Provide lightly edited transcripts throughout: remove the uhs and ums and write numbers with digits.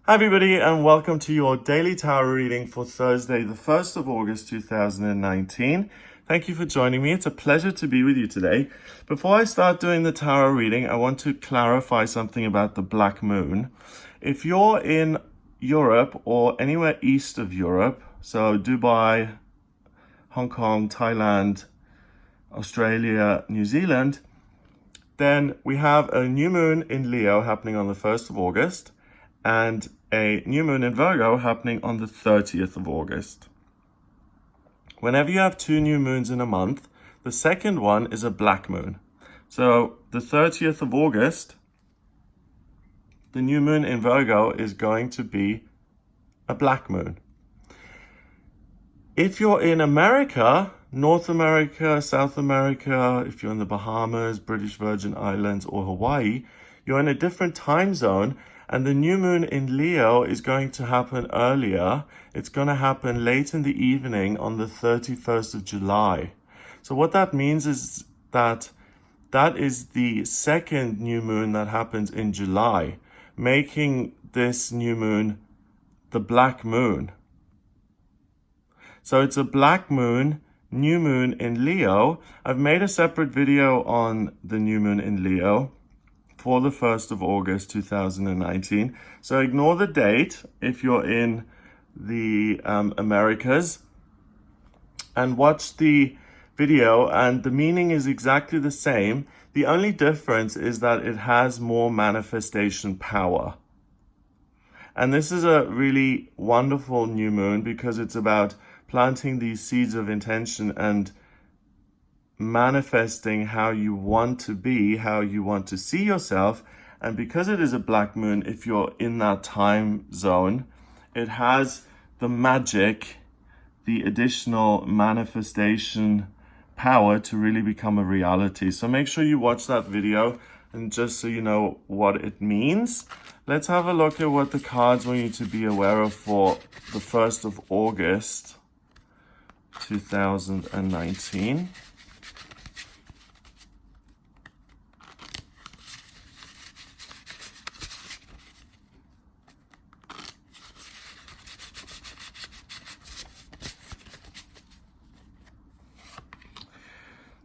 Hi everybody, and welcome to your daily tarot reading for Thursday, the 1st of August 2019. Thank you for joining me. It's a pleasure to be with you today. Before I start doing the tarot reading, I want to clarify something about the black moon. If you're in Europe or anywhere east of Europe, so Dubai, Hong Kong, Thailand, Australia, New Zealand, then we have a new moon in Leo happening on the 1st of August and a new moon in Virgo happening on the 30th of August. Whenever you have two new moons in a month, the second one is a black moon. So the 30th of August, the new moon in Virgo is going to be a black moon. If you're in America, North America, South America, if you're in the Bahamas, British Virgin Islands, or Hawaii, you're in a different time zone, and the new moon in Leo is going to happen earlier. It's going to happen late in the evening on the 31st of July. So what that means is that is the second new moon that happens in July, making this new moon the black moon. So it's a black moon, new moon in Leo. I've made a separate video on the new moon in Leo for the 1st of August 2019. So ignore the date if you're in the Americas and watch the video, and the meaning is exactly the same. The only difference is that it has more manifestation power. And this is a really wonderful new moon because it's about planting these seeds of intention and manifesting how you want to be, how you want to see yourself. And because it is a black moon, if you're in that time zone, it has the magic, the additional manifestation power to really become a reality. So make sure you watch that video, and just so you know what it means, let's have a look at what the cards want you to be aware of for the 1st of August 2019.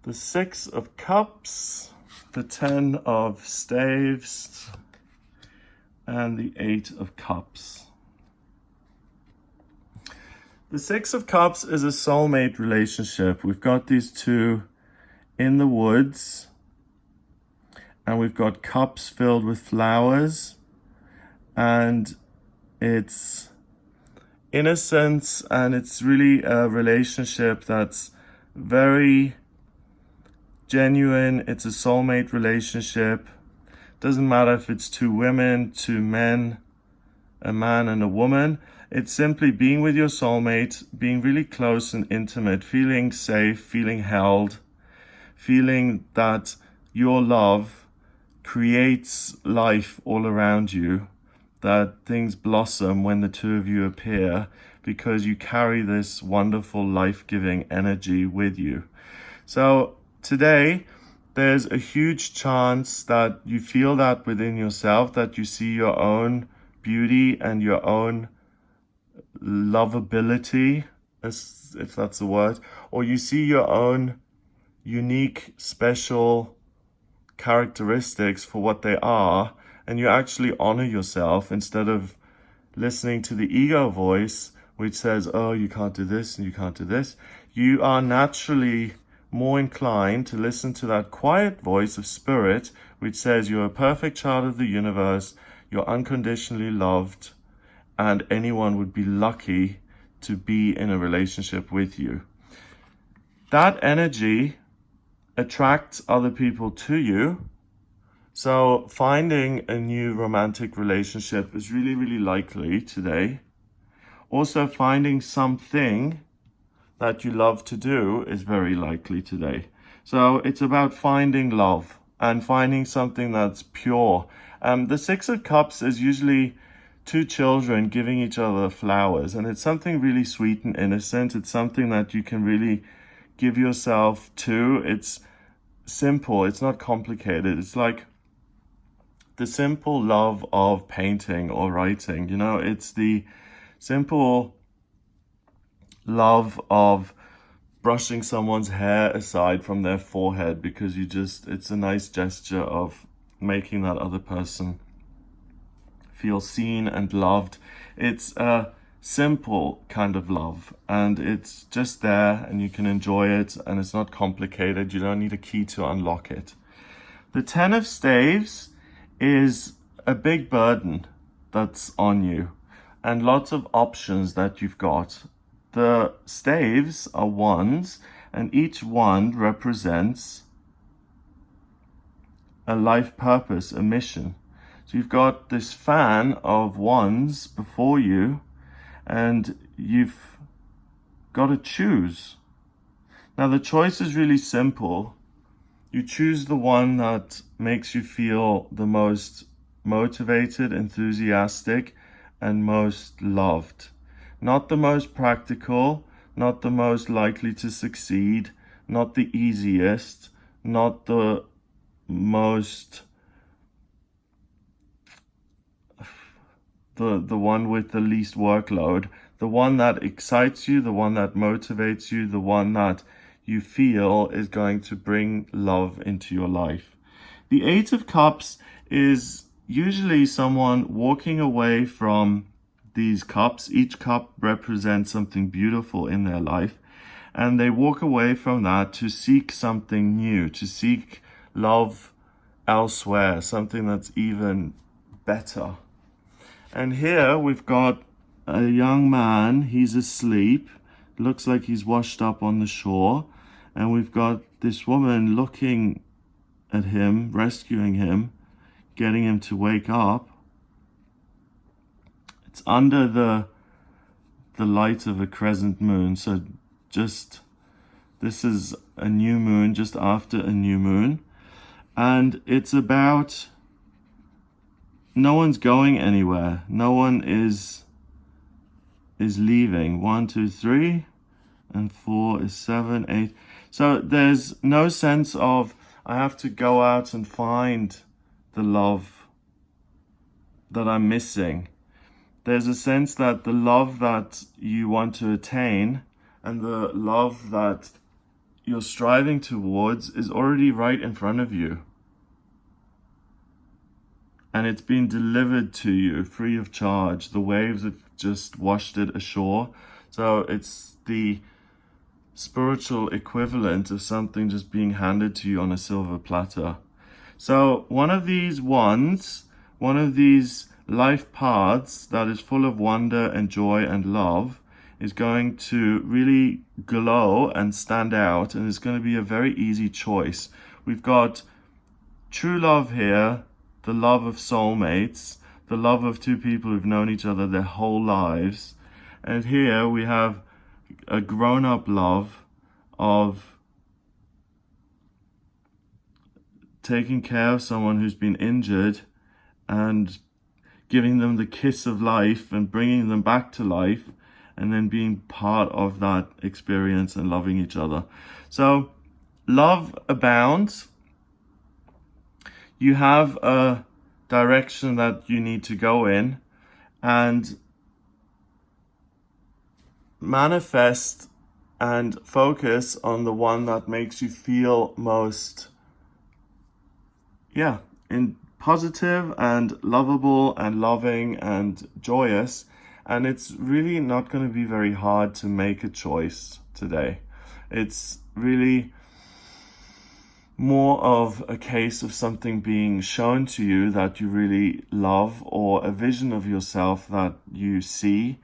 The 6 of Cups, the 10 of Staves, and the 8 of Cups. The 6 of Cups is a soulmate relationship. We've got these two in the woods, and we've got cups filled with flowers, and it's innocence, and it's really a relationship that's very genuine. It's a soulmate relationship. Doesn't matter if it's two women, two men, a man and a woman. It's simply being with your soulmate, being really close and intimate, feeling safe, feeling held, feeling that your love creates life all around you, that things blossom when the two of you appear because you carry this wonderful life-giving energy with you. So today, there's a huge chance that you feel that within yourself, that you see your own beauty and your own lovability, if that's a word, or you see your own unique, special characteristics for what they are, and you actually honor yourself instead of listening to the ego voice, which says, oh, you can't do this and you can't do this. You are naturally more inclined to listen to that quiet voice of spirit, which says you're a perfect child of the universe, you're unconditionally loved, and anyone would be lucky to be in a relationship with you. That energy attracts other people to you. So finding a new romantic relationship is really, really likely today. Also, finding something that you love to do is very likely today. So it's about finding love and finding something that's pure. The 6 of Cups is usually two children giving each other flowers, and it's something really sweet and innocent. It's something that you can really give yourself to. It's simple. It's not complicated. It's like the simple love of painting or writing. You know, it's the simple love of brushing someone's hair aside from their forehead because it's a nice gesture of making that other person feel seen and loved. It's a simple kind of love, and it's just there and you can enjoy it, and it's not complicated. You don't need a key to unlock it. The Ten of Staves is a big burden that's on you and lots of options that you've got. The staves are wands, and each wand represents a life purpose, a mission. So you've got this fan of wands before you, and you've got to choose. Now the choice is really simple. You choose the one that makes you feel the most motivated, enthusiastic, and most loved. Not the most practical, not the most likely to succeed, not the easiest, not the most, the one with the least workload, the one that excites you, the one that motivates you, the one that you feel is going to bring love into your life. The Eight of Cups is usually someone walking away from these cups. Each cup represents something beautiful in their life, and they walk away from that to seek something new, to seek love elsewhere, something that's even better. And here we've got a young man. He's asleep. Looks like he's washed up on the shore. And we've got this woman looking at him, rescuing him, getting him to wake up. It's under the light of a crescent moon. So this is a new moon, just after a new moon. And it's about no one's going anywhere. No one is leaving. 1, 2, 3, and 4 is 7, 8. So there's no sense of I have to go out and find the love that I'm missing. There's a sense that the love that you want to attain and the love that you're striving towards is already right in front of you. And it's been delivered to you free of charge. The waves have just washed it ashore. So it's the spiritual equivalent of something just being handed to you on a silver platter. So one of these wands, one of these life paths that is full of wonder and joy and love is going to really glow and stand out, and it's going to be a very easy choice. We've got true love here, the love of soulmates, the love of two people who've known each other their whole lives. And here we have a grown-up love of taking care of someone who's been injured and giving them the kiss of life and bringing them back to life, and then being part of that experience and loving each other. So love abounds. You have a direction that you need to go in, and manifest and focus on the one that makes you feel most, in positive and lovable and loving and joyous. And it's really not going to be very hard to make a choice today. It's really more of a case of something being shown to you that you really love, or a vision of yourself that you see.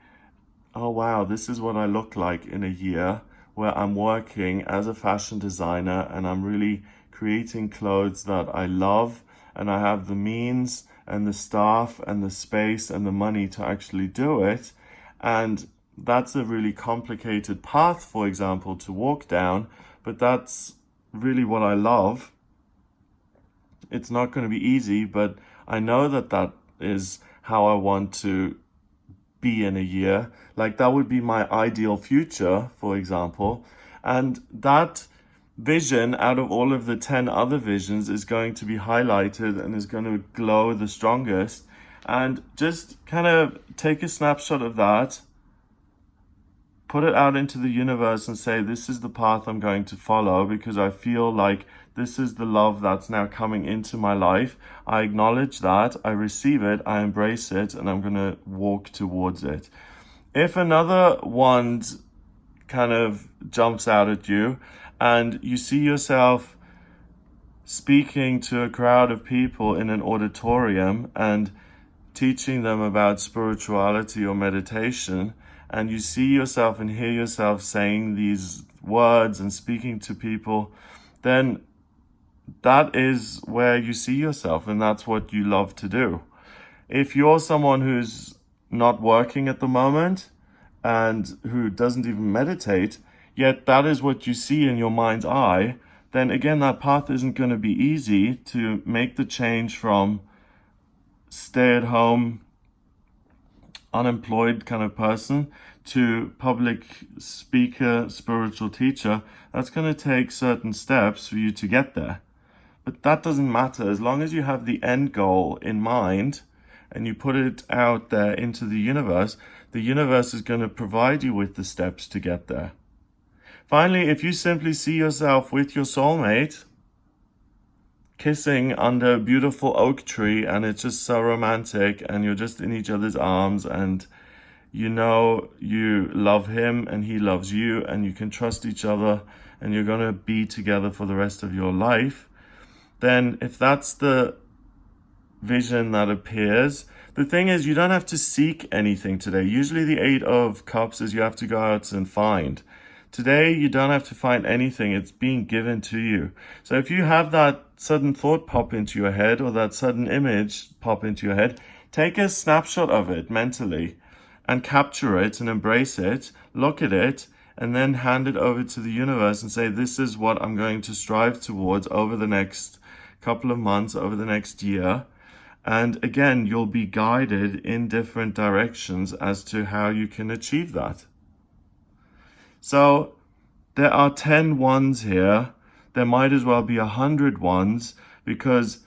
Oh wow, this is what I look like in a year, where I'm working as a fashion designer and I'm really creating clothes that I love, and I have the means and the staff and the space and the money to actually do it. And that's a really complicated path, for example, to walk down, but that's really what I love. It's not going to be easy, but I know that that is how I want to be in a year. Like, that would be my ideal future, for example. And that vision out of all of the 10 other visions is going to be highlighted and is going to glow the strongest. And just kind of take a snapshot of that, put it out into the universe and say, this is the path I'm going to follow because I feel like this is the love that's now coming into my life. I acknowledge that, I receive it, I embrace it, and I'm going to walk towards it. If another wand kind of jumps out at you and you see yourself speaking to a crowd of people in an auditorium and teaching them about spirituality or meditation, and you see yourself and hear yourself saying these words and speaking to people, then that is where you see yourself, and that's what you love to do. If you're someone who's not working at the moment and who doesn't even meditate, yet that is what you see in your mind's eye, then again, that path isn't going to be easy to make the change from stay-at-home, unemployed kind of person to public speaker, spiritual teacher. That's going to take certain steps for you to get there. But that doesn't matter. As long as you have the end goal in mind and you put it out there into the universe is going to provide you with the steps to get there. Finally, if you simply see yourself with your soulmate kissing under a beautiful oak tree and it's just so romantic and you're just in each other's arms and you know you love him and he loves you and you can trust each other and you're going to be together for the rest of your life, then if that's the vision that appears, the thing is you don't have to seek anything today. Usually the 8 of Cups is you have to go out and find. Today, you don't have to find anything. It's being given to you. So if you have that sudden thought pop into your head or that sudden image pop into your head, take a snapshot of it mentally and capture it and embrace it, look at it, and then hand it over to the universe and say, this is what I'm going to strive towards over the next couple of months, over the next year. And again, you'll be guided in different directions as to how you can achieve that. So there are 10 wands here. There might as well be 100 wands because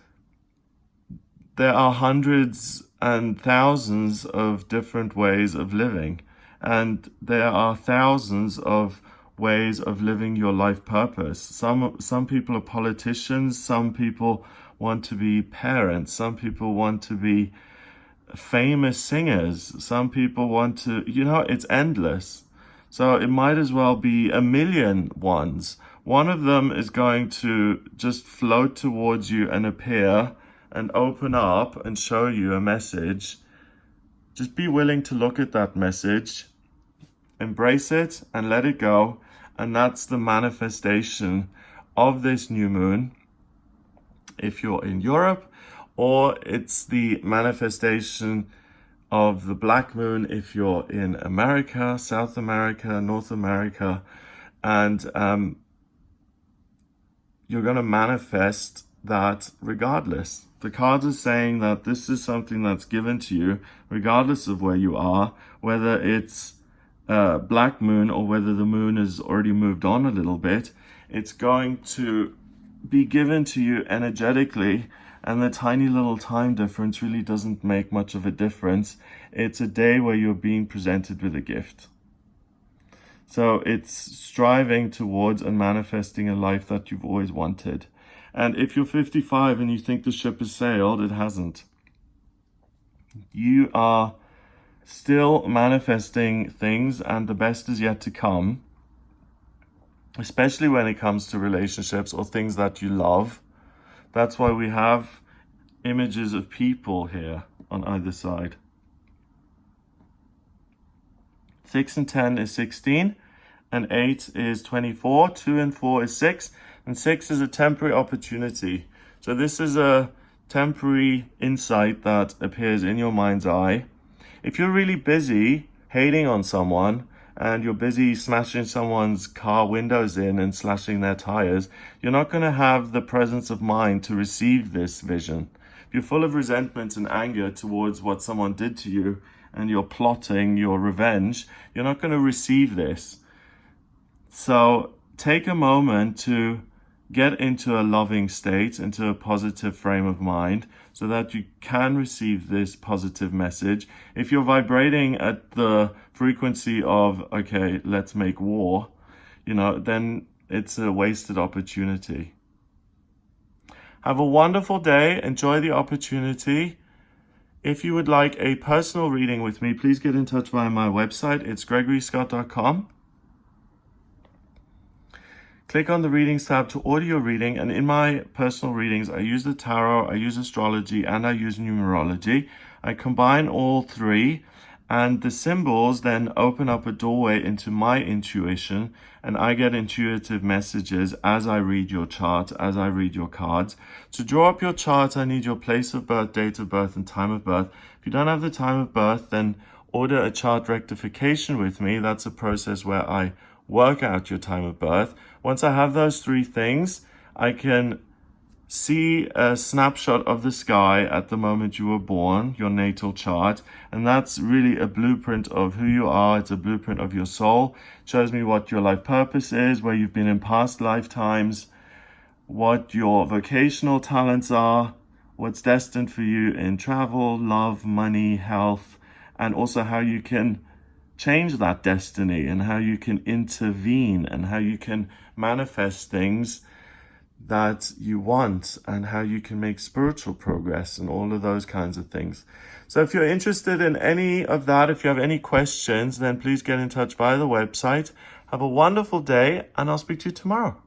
there are hundreds and thousands of different ways of living. And there are thousands of ways of living your life purpose. Some people are politicians. Some people want to be parents. Some people want to be famous singers. Some people want to, it's endless. So it might as well be 1,000,000 ones. One of them is going to just float towards you and appear and open up and show you a message. Just be willing to look at that message, embrace it and let it go. And that's the manifestation of this new moon if you're in Europe, or it's the manifestation of the black moon if you're in America, South America, North America, and you're going to manifest that regardless. The cards are saying that this is something that's given to you regardless of where you are, whether it's black moon or whether the moon has already moved on a little bit. It's going to be given to you energetically, and the tiny little time difference really doesn't make much of a difference. It's a day where you're being presented with a gift. So it's striving towards and manifesting a life that you've always wanted. And if you're 55 and you think the ship has sailed, it hasn't. You are still manifesting things, and the best is yet to come, especially when it comes to relationships or things that you love. That's why we have images of people here on either side. 6 and 10 is 16, and 8 is 24, 2 and 4 is 6, and 6 is a temporary opportunity. So this is a temporary insight that appears in your mind's eye. If you're really busy hating on someone, and you're busy smashing someone's car windows in and slashing their tires, you're not going to have the presence of mind to receive this vision. If you're full of resentment and anger towards what someone did to you and you're plotting your revenge, you're not going to receive this. So take a moment to get into a loving state, into a positive frame of mind, so that you can receive this positive message. If you're vibrating at the frequency of, okay, let's make war, then it's a wasted opportunity. Have a wonderful day. Enjoy the opportunity. If you would like a personal reading with me, please get in touch via my website. It's gregoryscott.com. Click on the Readings tab to order your reading, and in my personal readings, I use the tarot, I use astrology, and I use numerology. I combine all three, and the symbols then open up a doorway into my intuition, and I get intuitive messages as I read your chart, as I read your cards. To draw up your chart, I need your place of birth, date of birth, and time of birth. If you don't have the time of birth, then order a chart rectification with me. That's a process where I work out your time of birth. Once I have those three things, I can see a snapshot of the sky at the moment you were born, your natal chart, and that's really a blueprint of who you are. It's a blueprint of your soul. It shows me what your life purpose is, where you've been in past lifetimes, what your vocational talents are, what's destined for you in travel, love, money, health, and also how you can change that destiny and how you can intervene and how you can manifest things that you want and how you can make spiritual progress and all of those kinds of things. So if you're interested in any of that, if you have any questions, then please get in touch via the website. Have a wonderful day, and I'll speak to you tomorrow.